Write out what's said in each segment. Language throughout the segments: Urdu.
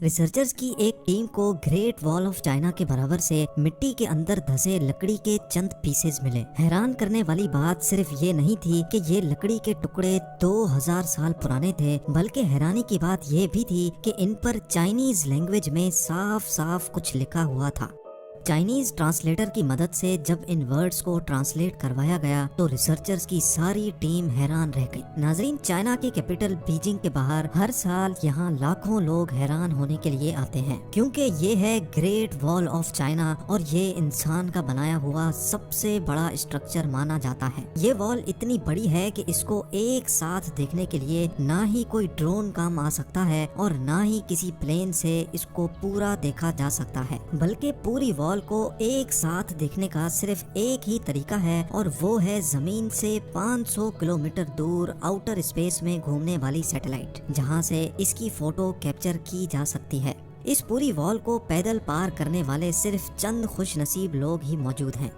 ریسرچرز کی ایک ٹیم کو گریٹ وال آف چائنا کے برابر سے مٹی کے اندر دھسے لکڑی کے چند پیسز ملے۔ حیران کرنے والی بات صرف یہ نہیں تھی کہ یہ لکڑی کے ٹکڑے 2000 سال پرانے تھے، بلکہ حیرانی کی بات یہ بھی تھی کہ ان پر چائنیز لینگویج میں صاف صاف کچھ لکھا ہوا تھا۔ چائنیز ٹرانسلیٹر کی مدد سے جب ان ورڈز کو ٹرانسلیٹ کروایا گیا تو ریسرچرز کی ساری ٹیم حیران رہ گئی۔ ناظرین، چائنا کی کیپٹل بیجنگ کے باہر ہر سال یہاں لاکھوں لوگ حیران ہونے کے لیے آتے ہیں، کیونکہ یہ ہے گریٹ وال آف چائنا اور یہ انسان کا بنایا ہوا سب سے بڑا اسٹرکچر مانا جاتا ہے۔ یہ وال اتنی بڑی ہے کہ اس کو ایک ساتھ دیکھنے کے لیے نہ ہی کوئی ڈرون کام آ سکتا ہے اور نہ ہی کسی پلین سے اس کو پورا دیکھا جا سکتا ہے، بلکہ پوری وال کو ایک ساتھ دیکھنے کا صرف ایک ہی طریقہ ہے اور وہ ہے زمین سے 500 کلومیٹر دور آؤٹر اسپیس میں گھومنے والی سیٹلائٹ، جہاں سے اس کی فوٹو کیپچر کی جا سکتی ہے۔ اس پوری وال کو پیدل پار کرنے والے صرف چند خوش نصیب لوگ ہی موجود ہیں۔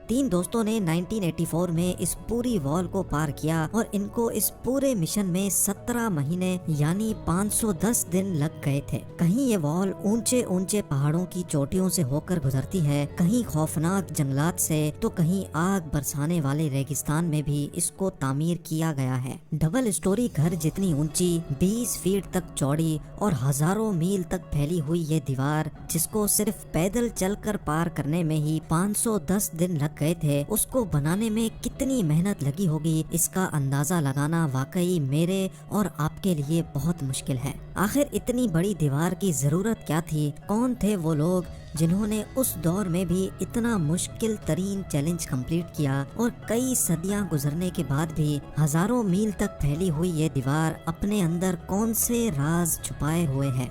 3 دوستوں نے 1984 میں اس پوری وال کو پار کیا اور ان کو اس پورے مشن میں 17 مہینے یعنی 510 دن لگ گئے تھے۔ کہیں یہ وال اونچے اونچے پہاڑوں کی چوٹیوں سے ہو کر گزرتی ہے، کہیں خوفناک جنگلات سے، تو کہیں آگ برسانے والے ریگستان میں بھی اس کو تعمیر کیا گیا ہے۔ ڈبل سٹوری گھر جتنی اونچی، 20 فیٹ تک چوڑی اور ہزاروں میل تک پھیلی ہوئی یہ دیوار، جس کو صرف پیدل چل کر پار کرنے میں ہی 510 دن لگ گئے تھے، اس کو بنانے میں کتنی محنت لگی ہوگی اس کا اندازہ لگانا واقعی میرے اور آپ کے لیے بہت مشکل ہے۔ آخر اتنی بڑی دیوار کی ضرورت کیا تھی؟ کون تھے وہ لوگ جنہوں نے اس دور میں بھی اتنا مشکل ترین چیلنج کمپلیٹ کیا اور کئی صدیاں گزرنے کے بعد بھی ہزاروں میل تک پھیلی ہوئی یہ دیوار اپنے اندر کون سے راز چھپائے ہوئے ہے؟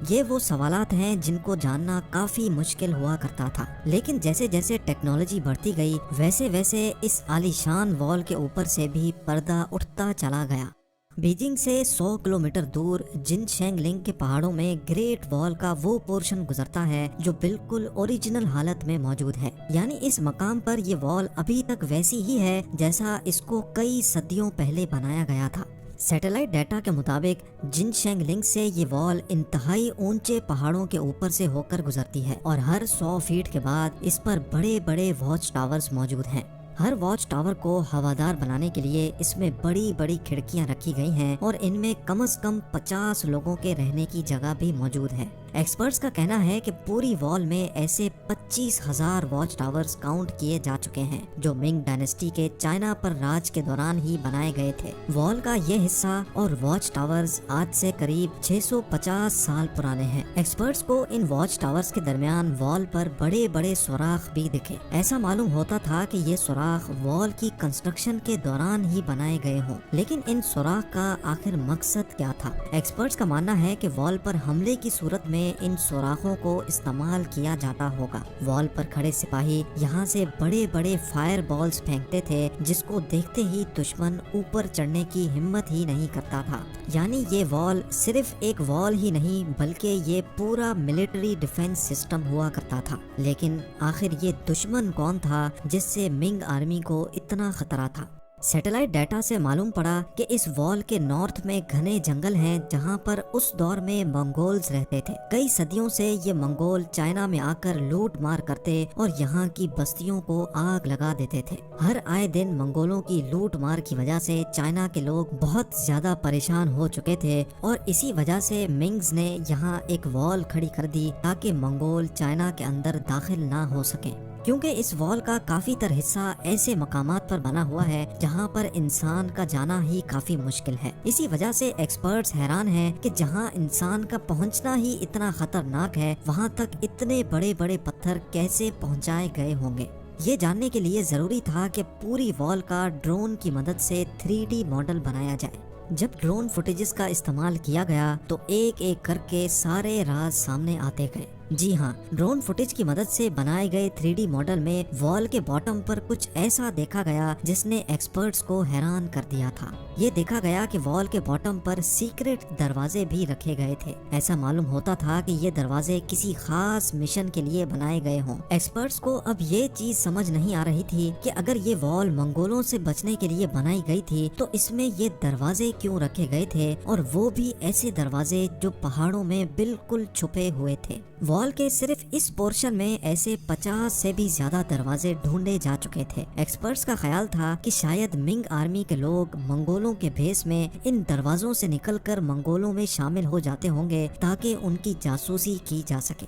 یہ وہ سوالات ہیں جن کو جاننا کافی مشکل ہوا کرتا تھا، لیکن جیسے جیسے ٹیکنالوجی بڑھتی گئی ویسے ویسے اس عالیشان وال کے اوپر سے بھی پردہ اٹھتا چلا گیا۔ بیجنگ سے 100 کلومیٹر دور جن شینگ لنگ کے پہاڑوں میں گریٹ وال کا وہ پورشن گزرتا ہے جو بالکل اوریجنل حالت میں موجود ہے، یعنی اس مقام پر یہ وال ابھی تک ویسی ہی ہے جیسا اس کو کئی صدیوں پہلے بنایا گیا تھا۔ سیٹلائٹ ڈیٹا کے مطابق جن شینگ لنگ سے یہ وال انتہائی اونچے پہاڑوں کے اوپر سے ہو کر گزرتی ہے اور ہر 100 فیٹ کے بعد اس پر بڑے بڑے واچ ٹاورز موجود ہیں۔ ہر واچ ٹاور کو ہوادار بنانے کے لیے اس میں بڑی بڑی کھڑکیاں رکھی گئی ہیں اور ان میں کم از کم 50 لوگوں کے رہنے کی جگہ بھی موجود ہے۔ ایکسپرٹس کا کہنا ہے کہ پوری وال میں ایسے 25,000 واچ ٹاورز کاؤنٹ کیے جا چکے ہیں جو منگ ڈائنیسٹی کے چائنا پر راج کے دوران ہی بنائے گئے تھے۔ وال کا یہ حصہ اور واچ ٹاورز آج سے قریب 650 سال پرانے ہیں۔ ایکسپرٹس کو ان واچ ٹاورز کے درمیان وال پر بڑے بڑے سوراخ بھی دکھے۔ ایسا معلوم ہوتا تھا کہ یہ سوراخ وال کی کنسٹرکشن کے دوران ہی بنائے گئے ہوں، لیکن ان سوراخ کا آخر مقصد کیا تھا؟ ایکسپرٹس کا ماننا ہے کہ وال پر حملے کی صورت میں ان سوراخوں کو استعمال کیا جاتا ہوگا۔ وال پر کھڑے سپاہی یہاں سے بڑے بڑے فائر بالز پھینکتے تھے جس کو دیکھتے ہی دشمن اوپر چڑھنے کی ہمت ہی نہیں کرتا تھا۔ یعنی یہ وال صرف ایک وال ہی نہیں بلکہ یہ پورا ملٹری ڈیفنس سسٹم ہوا کرتا تھا۔ لیکن آخر یہ دشمن کون تھا جس سے منگ آرمی کو اتنا خطرہ تھا؟ سیٹلائٹ ڈیٹا سے معلوم پڑا کہ اس وال کے نارتھ میں گھنے جنگل ہیں جہاں پر اس دور میں منگولز رہتے تھے۔ کئی صدیوں سے یہ منگول چائنا میں آ کر لوٹ مار کرتے اور یہاں کی بستیوں کو آگ لگا دیتے تھے۔ ہر آئے دن منگولوں کی لوٹ مار کی وجہ سے چائنا کے لوگ بہت زیادہ پریشان ہو چکے تھے اور اسی وجہ سے منگز نے یہاں ایک وال کھڑی کر دی تاکہ منگول چائنا کے اندر داخل نہ ہو سکیں، کیونکہ اس وال کا کافی تر حصہ ایسے مقامات پر بنا ہوا ہے جہاں پر انسان کا جانا ہی کافی مشکل ہے۔ اسی وجہ سے ایکسپرٹس حیران ہیں کہ جہاں انسان کا پہنچنا ہی اتنا خطرناک ہے وہاں تک اتنے بڑے بڑے پتھر کیسے پہنچائے گئے ہوں گے۔ یہ جاننے کے لیے ضروری تھا کہ پوری وال کا ڈرون کی مدد سے 3D ماڈل بنایا جائے۔ جب ڈرون فوٹیجز کا استعمال کیا گیا تو ایک ایک کر کے سارے راز سامنے آتے گئے۔ جی ہاں، ڈرون فوٹیج کی مدد سے بنائے گئے 3D ماڈل میں وال کے باٹم پر کچھ ایسا دیکھا گیا جس نے ایکسپرٹس کو حیران کر دیا تھا۔ یہ دیکھا گیا کہ وال کے باٹم پر سیکرٹ دروازے بھی رکھے گئے تھے۔ ایسا معلوم ہوتا تھا کہ یہ دروازے کسی خاص مشن کے لیے بنائے گئے ہوں۔ ایکسپرٹس کو اب یہ چیز سمجھ نہیں آ رہی تھی کہ اگر یہ وال منگولوں سے بچنے کے لیے بنائی گئی تھی تو اس میں یہ دروازے کیوں رکھے گئے تھے، اور وہ بھی ایسے دروازے جو پہاڑوں میں بالکل چھپے ہوئے تھے۔ وال کے صرف اس پورشن میں ایسے 50 سے بھی زیادہ دروازے ڈھونڈے جا چکے تھے۔ ایکسپرٹس کا خیال تھا کہ شاید منگ آرمی کے لوگ منگولوں کے بھیس میں ان دروازوں سے نکل کر منگولوں میں شامل ہو جاتے ہوں گے تاکہ ان کی جاسوسی کی جا سکے۔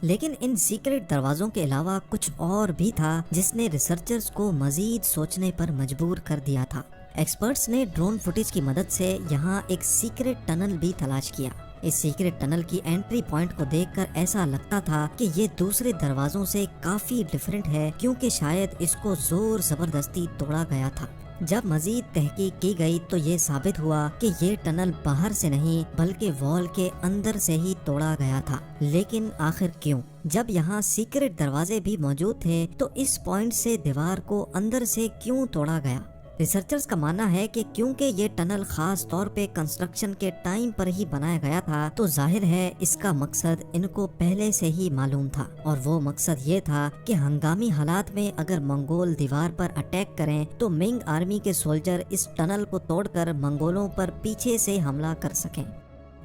لیکن ان سیکرٹ دروازوں کے علاوہ کچھ اور بھی تھا جس نے ریسرچرز کو مزید سوچنے پر مجبور کر دیا تھا۔ ایکسپرٹس نے ڈرون فوٹیج کی مدد سے یہاں ایک سیکرٹ ٹنل بھی تلاش کیا۔ اس سیکرٹ ٹنل کی انٹری پوائنٹ کو دیکھ کر ایسا لگتا تھا کہ یہ دوسرے دروازوں سے کافی ڈیفرنٹ ہے، کیونکہ شاید اس کو زور زبردستی توڑا گیا تھا۔ جب مزید تحقیق کی گئی تو یہ ثابت ہوا کہ یہ ٹنل باہر سے نہیں بلکہ وال کے اندر سے ہی توڑا گیا تھا۔ لیکن آخر کیوں؟ جب یہاں سیکرٹ دروازے بھی موجود تھے تو اس پوائنٹ سے دیوار کو اندر سے کیوں توڑا گیا؟ ریسرچرز کا ماننا ہے کہ کیونکہ یہ ٹنل خاص طور پہ کنسٹرکشن کے ٹائم پر ہی بنایا گیا تھا تو ظاہر ہے اس کا مقصد ان کو پہلے سے ہی معلوم تھا، اور وہ مقصد یہ تھا کہ ہنگامی حالات میں اگر منگول دیوار پر اٹیک کریں تو منگ آرمی کے سولجر اس ٹنل کو توڑ کر منگولوں پر پیچھے سے حملہ کر سکیں۔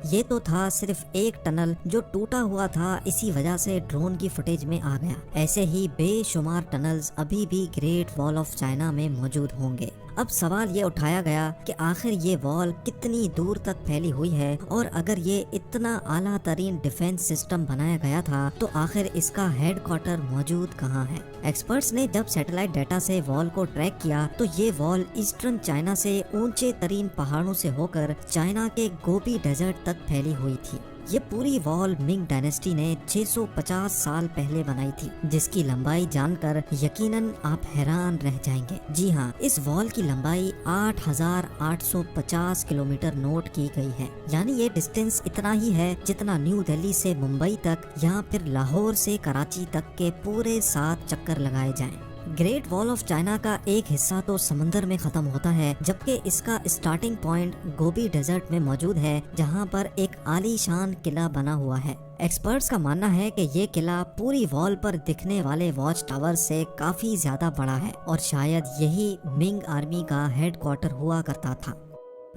یہ تو تھا صرف ایک ٹنل جو ٹوٹا ہوا تھا، اسی وجہ سے ڈرون کی فوٹیج میں آ گیا۔ ایسے ہی بے شمار ٹنلز ابھی بھی گریٹ وال آف چائنا میں موجود ہوں گے۔ اب سوال یہ اٹھایا گیا کہ آخر یہ وال کتنی دور تک پھیلی ہوئی ہے، اور اگر یہ اتنا اعلیٰ ترین ڈیفنس سسٹم بنایا گیا تھا تو آخر اس کا ہیڈ کوارٹر موجود کہاں ہے؟ ایکسپرٹس نے جب سیٹلائٹ ڈیٹا سے وال کو ٹریک کیا تو یہ وال ایسٹرن چائنا سے اونچے ترین پہاڑوں سے ہو کر چائنا کے گوبی ڈیزرٹ تک پھیلی ہوئی تھی۔ یہ پوری وال منگ ڈائنیسٹی نے 650 سال پہلے بنائی تھی، جس کی لمبائی جان کر یقیناً آپ حیران رہ جائیں گے۔ جی ہاں، اس وال کی لمبائی 8850 کلومیٹر نوٹ کی گئی ہے، یعنی یہ ڈسٹینس اتنا ہی ہے جتنا نیو دہلی سے ممبئی تک یا پھر لاہور سے کراچی تک کے پورے 7 چکر لگائے جائیں۔ گریٹ وال آف چائنا کا ایک حصہ تو سمندر میں ختم ہوتا ہے، جبکہ اس کا اسٹارٹنگ پوائنٹ گوبی ڈیزرٹ میں موجود ہے، جہاں پر ایک عالی شان قلعہ بنا ہوا ہے۔ ایکسپرٹس کا ماننا ہے کہ یہ قلعہ پوری وال پر دکھنے والے واچ ٹاور سے کافی زیادہ بڑا ہے، اور شاید یہی منگ آرمی کا ہیڈ کوارٹر ہوا کرتا تھا۔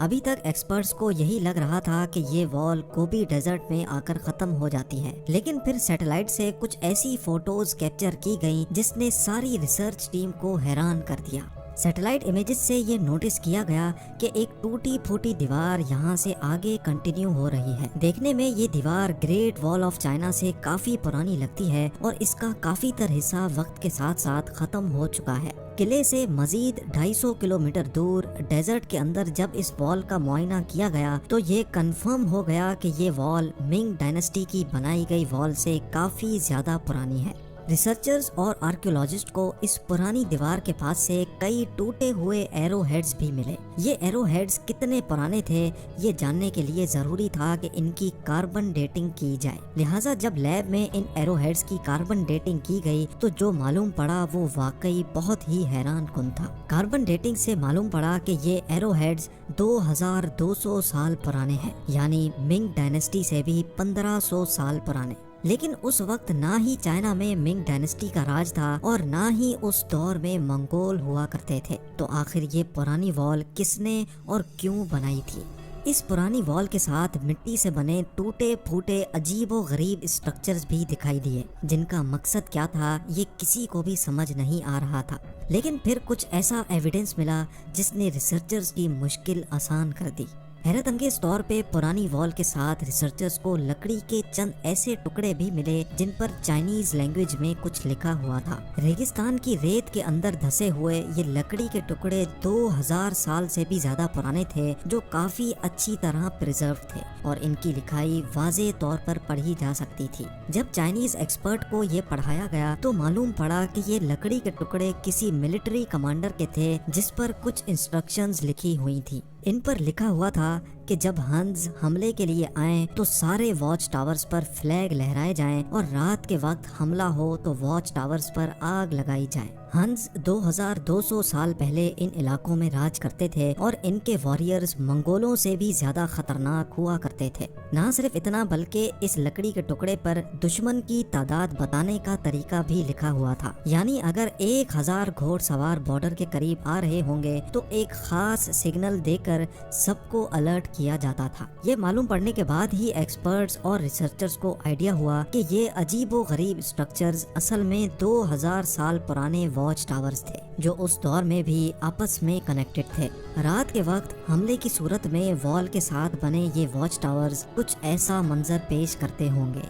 ابھی تک ایکسپرٹس کو یہی لگ رہا تھا کہ یہ وال گوبی ڈیزرٹ میں آ کر ختم ہو جاتی ہے، لیکن پھر سیٹلائٹ سے کچھ ایسی فوٹوز کیپچر کی گئیں جس نے ساری ریسرچ ٹیم کو حیران کر دیا۔ سیٹلائٹ امیجز سے یہ نوٹس کیا گیا کہ ایک ٹوٹی پھوٹی دیوار یہاں سے آگے کنٹینیو ہو رہی ہے۔ دیکھنے میں یہ دیوار گریٹ وال آف چائنا سے کافی پرانی لگتی ہے، اور اس کا کافی تر حصہ وقت کے ساتھ ساتھ ختم ہو چکا ہے۔ قلعے سے مزید 250 کلومیٹر دور ڈیزرٹ کے اندر جب اس وال کا معائنہ کیا گیا تو یہ کنفرم ہو گیا کہ یہ وال منگ ڈائنیسٹی کی بنائی گئی وال سے کافی زیادہ پرانی ہے۔ ریسرچرز اور آرکیولوجسٹ کو اس پرانی دیوار کے پاس سے کئی ٹوٹے ہوئے ایرو ہیڈز بھی ملے۔ یہ ایرو ہیڈز کتنے پرانے تھے یہ جاننے کے لیے ضروری تھا کہ ان کی کاربن ڈیٹنگ کی جائے، لہٰذا جب لیب میں ان ایرو ہیڈز کی کاربن ڈیٹنگ کی گئی تو جو معلوم پڑا وہ واقعی بہت ہی حیران کن تھا۔ کاربن ڈیٹنگ سے معلوم پڑا کہ یہ ایرو ہیڈز 2200 سال پرانے ہیں، یعنی منگ ڈائنیسٹی سے بھی 1500 سال پرانے۔ لیکن اس وقت نہ ہی چائنا میں منگ ڈائنیسٹی کا راج تھا اور نہ ہی اس دور میں منگول ہوا کرتے تھے، تو آخر یہ پرانی وال کس نے اور کیوں بنائی تھی؟ اس پرانی وال کے ساتھ مٹی سے بنے ٹوٹے پھوٹے عجیب و غریب اسٹرکچرز بھی دکھائی دیے، جن کا مقصد کیا تھا یہ کسی کو بھی سمجھ نہیں آ رہا تھا۔ لیکن پھر کچھ ایسا ایویڈنس ملا جس نے ریسرچرز کی مشکل آسان کر دی۔ حیرت انگیز طور پہ پرانی وال کے ساتھ ریسرچرز کو لکڑی کے چند ایسے ٹکڑے بھی ملے جن پر چائنیز لینگویج میں کچھ لکھا ہوا تھا۔ ریگستان کی ریت کے اندر دھسے ہوئے یہ لکڑی کے ٹکڑے 2000 سال سے بھی زیادہ پرانے تھے، جو کافی اچھی طرح پریزرو تھے، اور ان کی لکھائی واضح طور پر پڑھی جا سکتی تھی۔ جب چائنیز ایکسپرٹ کو یہ پڑھایا گیا تو معلوم پڑا کہ یہ لکڑی کے ٹکڑے کسی ملٹری کمانڈر کے تھے جس پر کچھ انسٹرکشنز لکھی ہوئی تھی۔ ان پر لکھا ہوا تھا کہ جب ہنز حملے کے لیے آئیں تو سارے واچ ٹاورز پر فلیگ لہرائے جائیں اور رات کے وقت حملہ ہو تو واچ ٹاورز پر آگ لگائی جائے۔ ہنز 2200 سال پہلے ان علاقوں میں راج کرتے تھے اور ان کے واریئرز منگولوں سے بھی زیادہ خطرناک ہوا کرتے تھے۔ نہ صرف اتنا بلکہ اس لکڑی کے ٹکڑے پر دشمن کی تعداد بتانے کا طریقہ بھی لکھا ہوا تھا، یعنی اگر 1000 گھوڑ سوار بارڈر کے قریب آ رہے ہوں گے تو ایک خاص سگنل دے کر سب کو الرٹ کیا جاتا تھا۔ یہ معلوم پڑنے کے بعد ہی ایکسپرٹس اور ریسرچرز کو آئیڈیا ہوا کہ یہ عجیب و غریب اسٹرکچرز اصل میں 2000 سال پرانے واچ ٹاورز تھے جو اس دور میں بھی آپس میں کنیکٹڈ تھے۔ رات کے وقت حملے کی صورت میں وال کے ساتھ بنے یہ واچ ٹاورز کچھ ایسا منظر پیش کرتے ہوں گے۔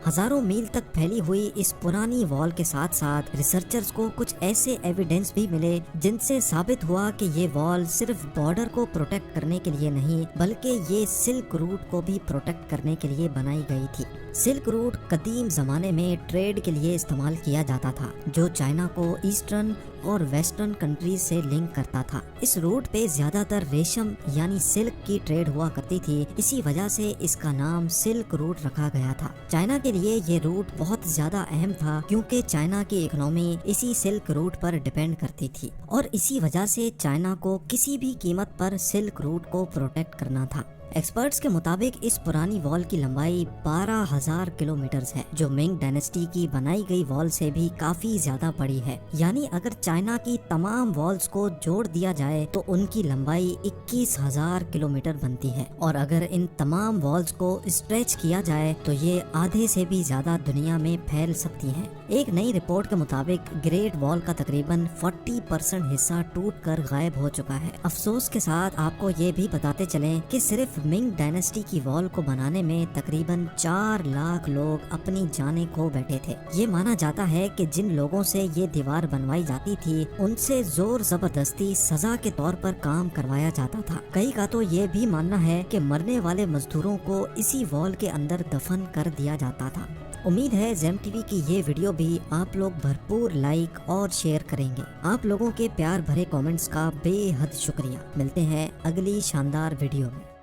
ہزاروں میل تک پھیلی ہوئی اس پرانی وال کے ساتھ ساتھ ریسرچرز کو کچھ ایسے ایویڈنس بھی ملے جن سے ثابت ہوا کہ یہ وال صرف بارڈر کو پروٹیکٹ کرنے کے لیے نہیں بلکہ یہ سلک روٹ کو بھی پروٹیکٹ کرنے کے لیے بنائی گئی تھی۔ سلک روٹ قدیم زمانے میں ٹریڈ کے لیے استعمال کیا جاتا تھا جو چائنا کو ایسٹرن اور ویسٹرن کنٹریز سے لنک کرتا تھا۔ اس روٹ پہ زیادہ تر ریشم یعنی سلک کی ٹریڈ ہوا کرتی تھی، اسی وجہ سے اس کا نام سلک روٹ رکھا گیا تھا۔ چائنا کے لیے یہ روٹ بہت زیادہ اہم تھا کیونکہ چائنا کی اکنامی اسی سلک روٹ پر ڈیپینڈ کرتی تھی اور اسی وجہ سے چائنا کو کسی بھی قیمت پر سلک روٹ کو پروٹیکٹ کرنا تھا۔ ایکسپرٹس کے مطابق اس پرانی وال کی لمبائی 12,000 کلومیٹرز ہے جو منگ ڈائنیسٹی کی بنائی گئی وال سے بھی کافی زیادہ بڑی ہے، یعنی اگر چائنا کی تمام والز کو جوڑ دیا جائے تو ان کی لمبائی 21,000 کلومیٹر بنتی ہے، اور اگر ان تمام والز کو اسٹریچ کیا جائے تو یہ آدھے سے بھی زیادہ دنیا میں پھیل سکتی ہیں۔ ایک نئی رپورٹ کے مطابق گریٹ وال کا تقریباً 40% حصہ ٹوٹ کر غائب ہو چکا ہے۔ افسوس کے ساتھ آپ کو یہ بھی بتاتے چلیں کہ صرف منگ ڈائنیسٹی کی وال کو بنانے میں تقریباً 4 لاکھ لوگ اپنی جانیں کھو بیٹھے تھے۔ یہ مانا جاتا ہے کہ جن لوگوں سے یہ دیوار بنوائی جاتی تھی ان سے زور زبردستی سزا کے طور پر کام کروایا جاتا تھا۔ کئی کا تو یہ بھی ماننا ہے کہ مرنے والے مزدوروں کو اسی وال کے اندر دفن کر دیا جاتا تھا۔ امید ہے زیم ٹی وی کی یہ ویڈیو بھی آپ لوگ بھرپور لائک اور شیئر کریں گے۔ آپ لوگوں کے پیار بھرے کامنٹس کا بے حد شکریہ۔ ملتے ہیں اگلی شاندار ویڈیو میں۔